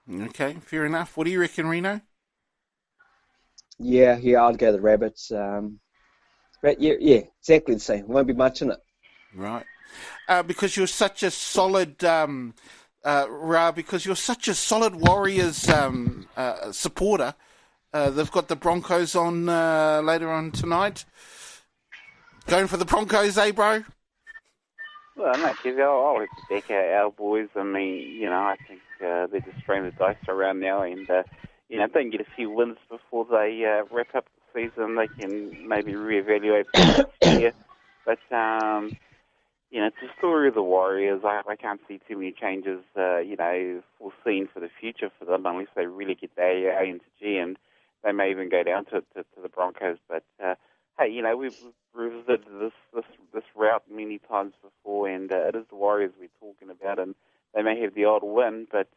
Okay, fair enough. What do you reckon, Reno? Yeah, I'd go the Rabbits. But yeah, exactly the same. Won't be much in it. Right. Because you're such a solid, Ra, because you're such a solid Warriors supporter. They've got the Broncos on later on tonight. Going for the Broncos, eh, bro? Well, no, Kev, I'll have to back our boys. I mean, I think they're just throwing the dice around now, and if they can get a few wins before they wrap up the season, they can maybe reevaluate the next year. But it's the story of the Warriors. I can't see too many changes, foreseen for the future for them unless they really get the A into G, and they may even go down to the Broncos. But hey, we've revisited this route many times before, and it is the Warriors we're talking about, and they may have the odd win, but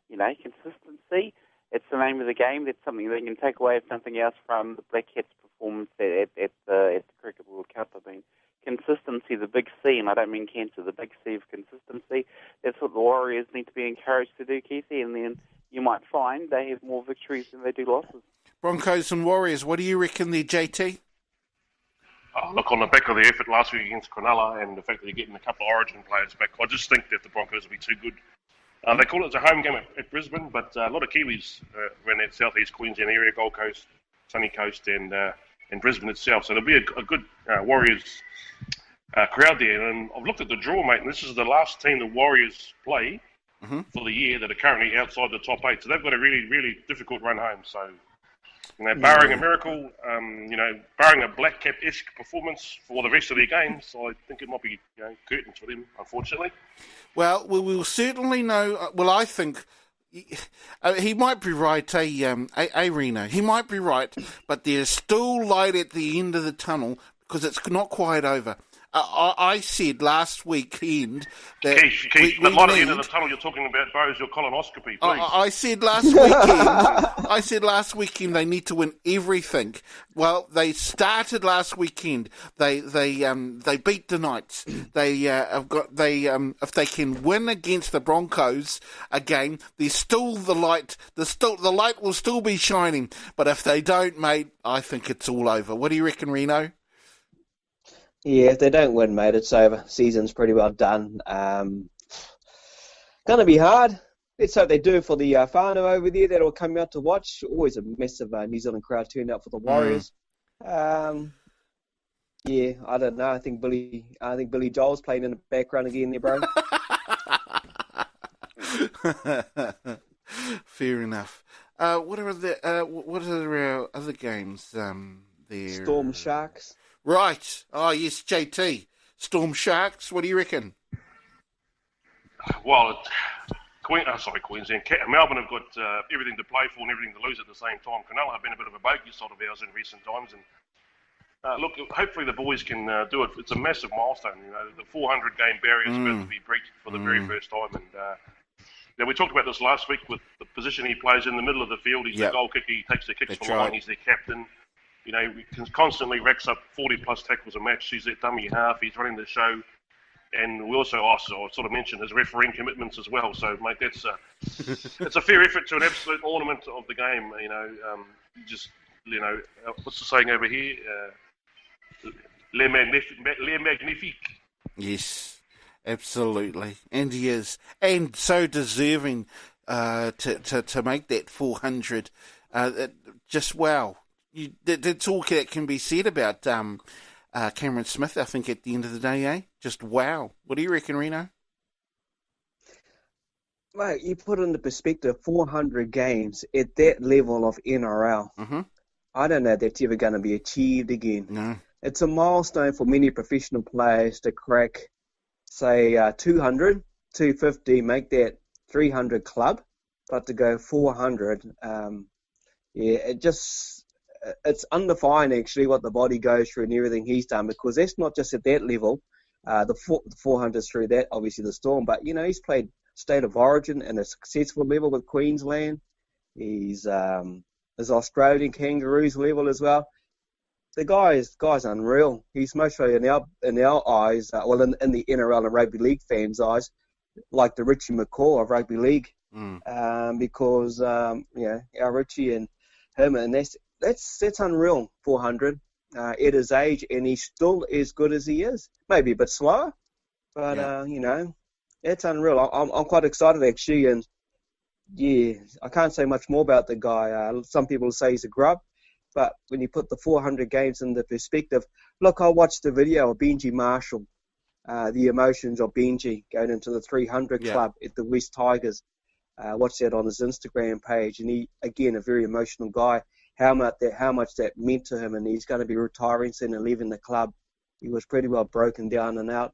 consistency. It's the name of the game. That's something they can take away, if nothing else, from the Black Cats' performance at the Cricket World Cup. I mean, consistency, the big C, and I don't mean cancer, the big C of consistency. That's what the Warriors need to be encouraged to do, Keithy, and then you might find they have more victories than they do losses. Broncos and Warriors, what do you reckon there, JT? Look, on the back of the effort last week against Cronulla and the fact that they're getting a couple of Origin players back, I just think that the Broncos will be too good. They call it a home game at Brisbane, but a lot of Kiwis around that southeast Queensland area, Gold Coast, Sunny Coast, and Brisbane itself. So there'll be a good Warriors crowd there. And I've looked at the draw, mate, and this is the last team the Warriors play for the year that are currently outside the top 8. So they've got a really, really difficult run home. So, barring a miracle, barring a Black Cap-esque performance for the rest of their games, I think it might be curtains for them, unfortunately. Well, we will certainly know. Well, I think he might be right, Reno. He might be right, but there's still light at the end of the tunnel because it's not quite over. I said last weekend that Keith, the light at the end of the tunnel you're talking about, Bo, is your colonoscopy, please. I said last weekend they need to win everything. Well, they started last weekend. They beat the Knights. If they can win against the Broncos again, there's still the light. The light will still be shining. But if they don't, mate, I think it's all over. What do you reckon, Reno? Yeah, if they don't win, mate, it's over. Season's pretty well done. Gonna be hard. Let's hope they do for the whānau over there that will come out to watch. Always a massive New Zealand crowd turned out for the Warriors. Yeah, I don't know. I think Billy Joel's playing in the background again there, bro. Fair enough. What are our other games there? Storm Sharks. Right. Oh, yes, JT. Storm Sharks, what do you reckon? Well, Queensland. Melbourne have got everything to play for and everything to lose at the same time. Cronulla have been a bit of a bogey sort of ours in recent times. And look, hopefully the boys can do it. It's a massive milestone. The 400-game barrier is about to be breached for the very first time. And we talked about this last week with the position he plays in the middle of the field. He's the goal kicker. He takes the kicks for line. He's their captain. He constantly racks up 40-plus tackles a match. He's their dummy half. He's running the show. And we also, I sort of mentioned his refereeing commitments as well. So, mate, it's a fair effort to an absolute ornament of the game. What's the saying over here? Les magnifiques. Yes, absolutely. And he is. And so deserving to make that 400. Just wow. That's all that can be said about Cameron Smith, I think, at the end of the day, eh? Just wow. What do you reckon, Reno? Mate, you put it into perspective, 400 games at that level of NRL. Mm-hmm. I don't know if that's ever going to be achieved again. No. It's a milestone for many professional players to crack, say, 200, 250, make that 300 club, but to go 400, it's undefined actually what the body goes through and everything he's done, because that's not just at that level. The 400's through that, obviously the Storm, but he's played State of Origin at a successful level with Queensland. He's Australian Kangaroos level as well. The guy's unreal. He's mostly in our eyes, in the NRL and rugby league fans' eyes, like the Richie McCaw of rugby league. because our Richie and him, and that's unreal. 400 at his age, and he's still as good as he is. Maybe a bit slower, but it's unreal. I'm quite excited actually, and I can't say much more about the guy. Some people say he's a grub, but when you put the 400 games into perspective, look, I watched the video of Benji Marshall, the emotions of Benji going into the 300 club at the West Tigers. Watched that on his Instagram page, and he, again, a very emotional guy. How much that meant to him, and he's going to be retiring soon and leaving the club. He was pretty well broken down and out.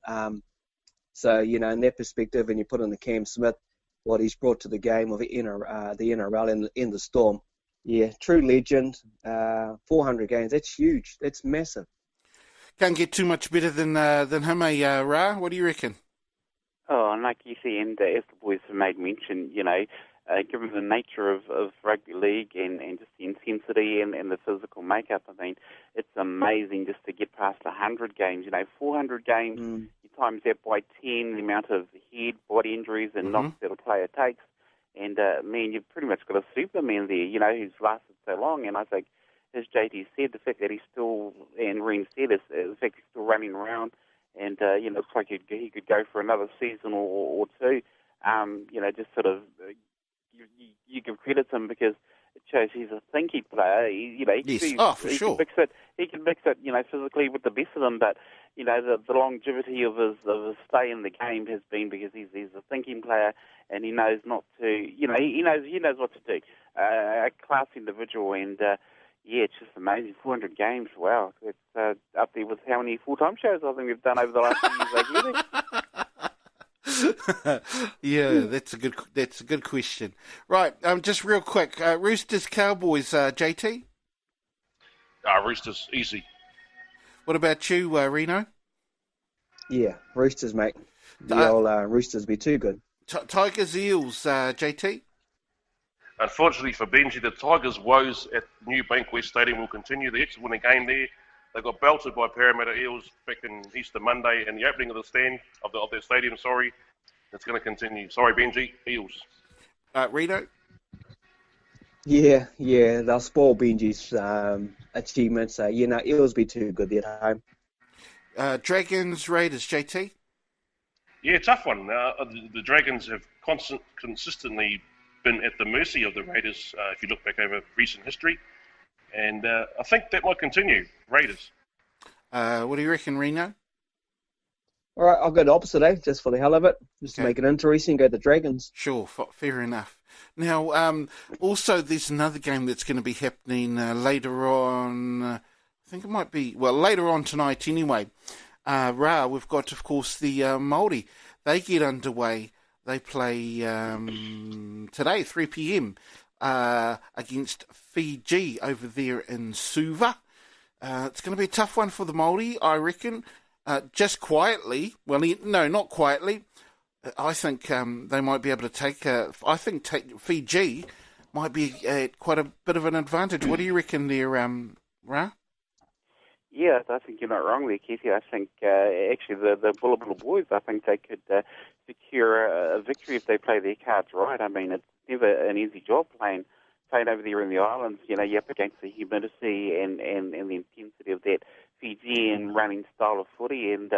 So, in that perspective, and you put in the Cam Smith, what he's brought to the game of the NRL in the Storm. Yeah, true legend. 400 games, that's huge. That's massive. Can't get too much better than him, Raa? What do you reckon? Oh, and like you see, and as the boys have made mention, given the nature of rugby league and just the intensity and the physical makeup, I mean, it's amazing just to get past 100 games. 400 games, you times that by 10, the amount of head, body injuries and knocks that a player takes. And, you've pretty much got a Superman there, who's lasted so long. And I think, as JT said, the fact that he's still, and Reen said, is the fact he's still running around. And, looks like he could go for another season or two. Just sort of, you give credit to him because it shows he's a thinky player. For sure. He can mix it, physically with the best of them. But, the longevity of his stay in the game has been because he's a thinking player and he knows not to, he knows what to do. A class individual and, it's just amazing. 400 games, wow. It's up there with how many full-time shows I think we've done over the last few years. That's a good question. Right, just real quick, Roosters, Cowboys, JT? Roosters, easy. What about you, Rino? Yeah, Roosters, mate. The old Roosters be too good. Tigers, Eels, JT? Unfortunately for Benji, the Tigers' woes at New Bankwest Stadium will continue. The Exeter win a game there. They got belted by Parramatta Eels back in Easter Monday, and the opening of the stand of their stadium. Sorry, it's going to continue. Sorry, Benji, Eels. Reno. Yeah, they'll spoil Benji's achievements. Eels be too good at home. Dragons, Raiders, JT. Yeah, tough one. The Dragons have consistently been at the mercy of the Raiders, if you look back over recent history. And I think that might continue. Raiders. What do you reckon, Reno? All right, I'll go the opposite, just for the hell of it. Just to make it interesting, go the Dragons. Sure, fair enough. Now, also there's another game that's going to be happening later on. I think it might be, later on tonight anyway. Raa, we've got, of course, the Maori. They get underway. They play today, 3 p.m, against Fiji over there in Suva. It's going to be a tough one for the Maori, I reckon. Just quietly, not quietly. I think they might be able to take Fiji might be at quite a bit of an advantage. What do you reckon there, Raa? Yeah, I think you're not wrong there, Keithy. I think actually the Bullabula boys, I think they could secure a victory if they play their cards right. I mean, it's never an easy job playing over there in the islands. You're up against the humidity and the intensity of that Fijian running style of footy, and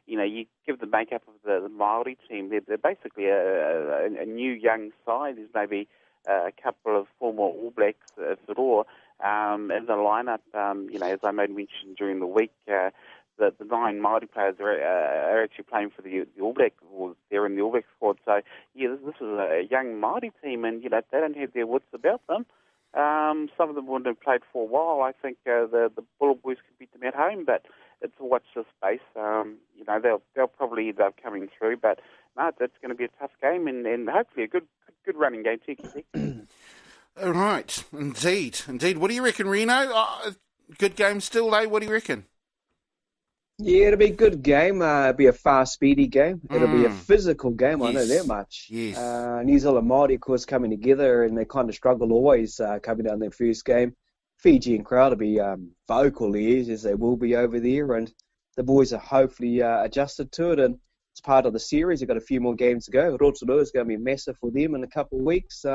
you give the makeup of the Maori team. They're basically a new young side. There's maybe a couple of former All Blacks, if at all. In the lineup, as I made mention during the week, the 9 Maori players are actually playing for the All Blacks, or they're in the All Blacks squad. So, this is a young Maori team, and, they don't have their wits about them. Some of them wouldn't have played for a while. I think the Bull Boys could beat them at home, but it's a watch this space. They'll probably end up coming through, but no, it's going to be a tough game, and hopefully a good running game too, All right, indeed. What do you reckon, Reno? Good game still, eh? What do you reckon? Yeah, it'll be a good game. It'll be a fast, speedy game. It'll be a physical game, I know that much. Yes. New Zealand Māori, of course, coming together, and they kind of struggle always coming down their first game. Fijian crowd will be vocal as they will be over there, and the boys are hopefully adjusted to it. And it's part of the series. They've got a few more games to go. Rotorua is going to be massive for them in a couple of weeks.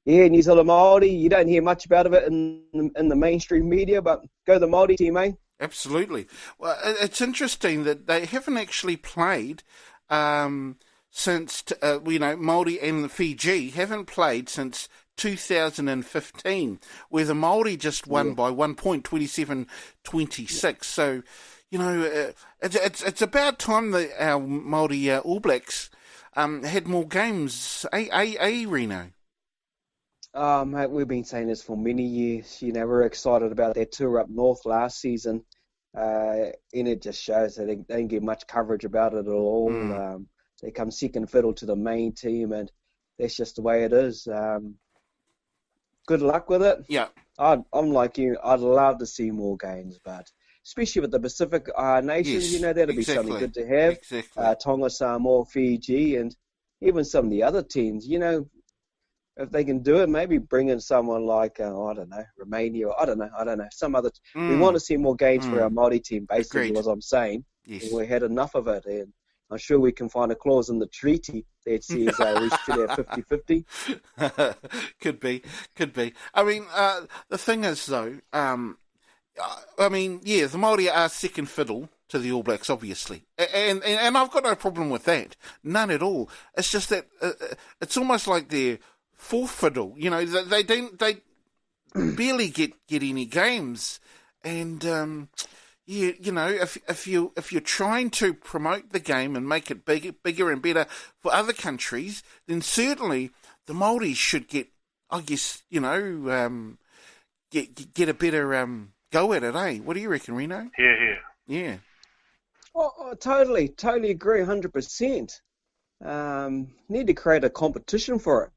New Zealand Māori, you don't hear much about it in the mainstream media, but go the Māori team, eh? Absolutely. Well, it's interesting that they haven't actually played since, Māori and the Fiji haven't played since 2015, where the Māori just won by 1 point, 27-26. So, it's about time that our Maori All Blacks had more games. Reno? Mate, we've been saying this for many years. We're excited about their tour up north last season, and it just shows that they don't get much coverage about it at all. They come second fiddle to the main team, and that's just the way it is. Good luck with it. Yeah. I'm like you. I'd love to see more games, but especially with the Pacific nations, that'd be something good to have. Exactly. Tonga, Samoa, Fiji, and even some of the other teams. If they can do it, maybe bring in someone like, Romania, or I don't know, some other. We want to see more games for our Māori team, basically, Agreed. what I'm saying. Yes. We had enough of it, and I'm sure we can find a clause in the treaty that says we should have 50-50. Could be. I mean, the thing is, though, the Māori are second fiddle to the All Blacks, obviously. And I've got no problem with that. None at all. It's just that it's almost like they're fourth fiddle. They barely get any games. And, if you're trying to promote the game and make it bigger and better for other countries, then certainly the Māori should get, I guess, get a better go at it, eh? What do you reckon, Reno? Yeah. Oh, totally agree, 100%. Need to create a competition for it.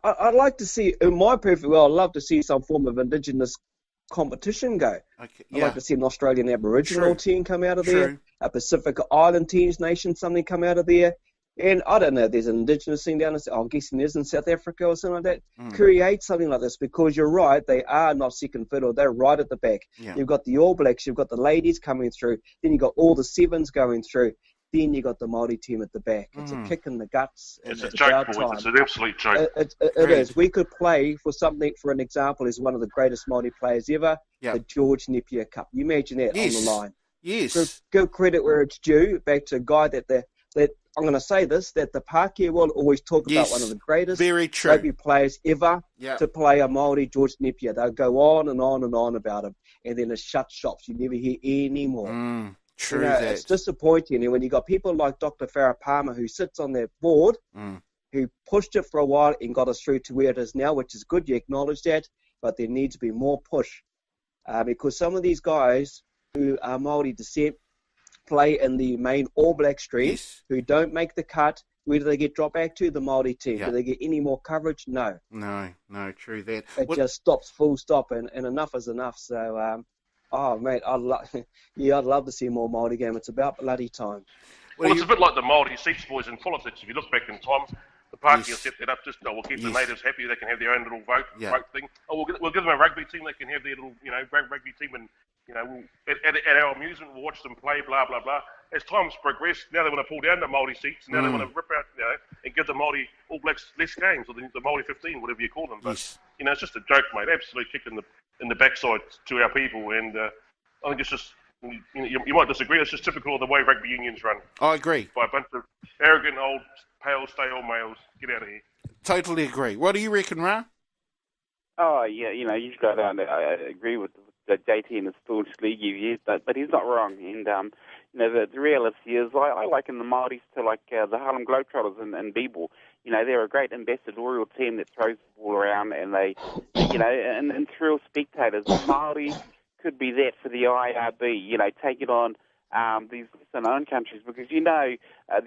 I'd like to see, in my perfect world, I'd love to see some form of Indigenous competition go. Okay, I'd like to see an Australian Aboriginal team come out of there, a Pacific Island teams nation, something come out of there. And I don't know, there's an Indigenous thing down there, I'm guessing there's in South Africa or something like that. Create something like this, because you're right, they are not second fiddle, they're right at the back. Yeah. You've got the All Blacks, you've got the ladies coming through, then you've got all the sevens going through, then you got the Māori team at the back. It's a kick in the guts. It's a joke, boys. It's an absolute joke. It is. We could play for an example, is one of the greatest Māori players ever, the George Napier Cup. You imagine that on the line. Yes. Give credit where it's due, back to a guy that I'm going to say this, that the Pākehā will always talk about one of the greatest rugby players ever to play a Māori, George Napier. They'll go on and on and on about him, and then it's shut shops. You never hear any more. True It's disappointing. And when you got people like Dr. Farah Palmer, who sits on their board, who pushed it for a while and got us through to where it is now, which is good, you acknowledge that, but there needs to be more push. Because some of these guys who are Māori descent play in the main All Black stream, who don't make the cut. Where do they get dropped back to? The Māori team. Do they get any more coverage? No. No, true that. It just stops, full stop, and enough is enough. So, mate, I'd love to see more Māori game. It's about bloody time. Well, it's a bit like the Māori seats, boys, in politics. If you look back in time, the Pākehā set that up we'll keep the natives happy. They can have their own little vote thing. We'll give them a rugby team. They can have their little, rugby team, and at our amusement, we'll watch them play. Blah blah blah. As time's progressed, now they want to pull down the Māori seats. Now they want to rip out, and give the Māori All Blacks less games, or the Māori 15, whatever you call them. But it's just a joke, mate. Absolute kick in the backside to our people, and I think it's just. You might disagree. It's just typical of the way rugby unions run. I agree. By a bunch of arrogant old pale stale males. Get out of here. Totally agree. What do you reckon, Raa? Oh yeah, you've got. I agree with the JT and the staunch league view, but he's not wrong. And the reality is, I liken the Māoris to like the Harlem Globetrotters and b-ball. They're a great ambassadorial team that throws the ball around, and they, and thrill spectators. The Māori could be that for the IRB, taking on these lesser-known countries, because the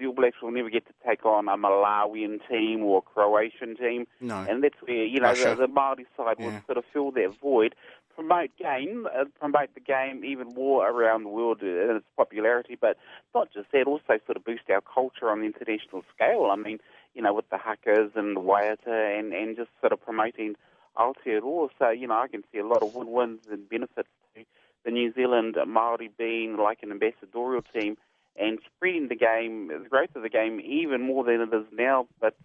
All Blacks will never get to take on a Malawian team or a Croatian team. No. And that's where, the Māori side will sort of fill that void, promote the game even more around the world in its popularity, but not just that, also sort of boost our culture on the international scale. I mean, with the hakas and the waiata and just sort of promoting Aotearoa. So, I can see a lot of win-wins and benefits the New Zealand Maori being like an ambassadorial team and spreading the game, the growth of the game, even more than it is now. But